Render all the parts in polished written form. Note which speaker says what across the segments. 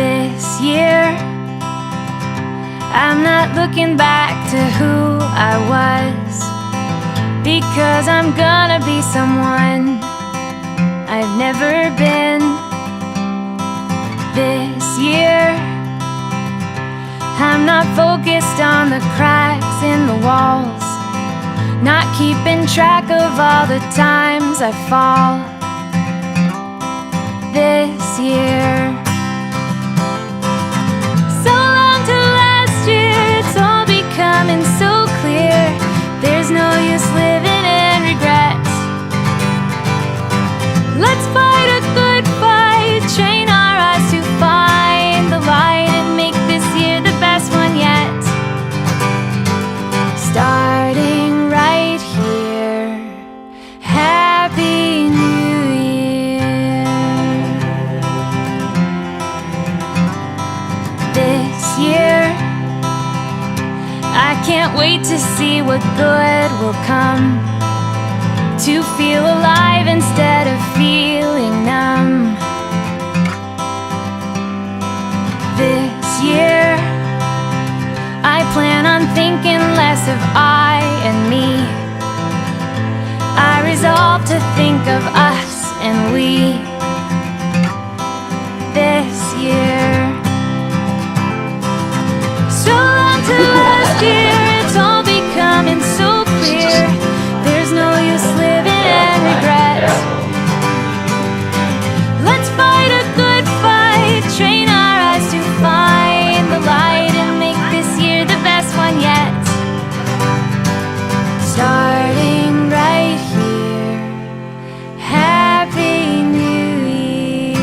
Speaker 1: this year. I'm not looking back to who I was, because I'm gonna be someone I've never been. This year, I'm not focused on the cracks in the walls, not keeping track of all the times I fall. This year, so long to last year, it's all becoming so clear. There's no use living in regrets. Let's fight a good fight, train our eyes to find the light, and make this year the best one yet. Starting right here, Happy New Year. This year, I can't wait to see what good will come, to feel alive instead of feeling numb. This year, I plan on thinking less of I and me. I resolve to think of us and we. This year, so long to last year, it's all becoming so clear. There's no use living in regrets. Let's fight a good fight, train our eyes to find the light, and make this year the best one yet. Starting right here, Happy New Year.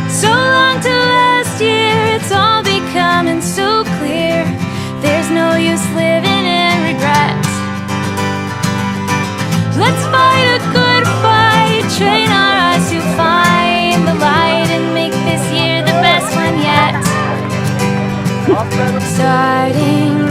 Speaker 1: So long to last year, it's all becoming so clear. There's no use living in regrets. Let's fight a good fight, train our eyes to find the light, and make this year the best one yet. Starting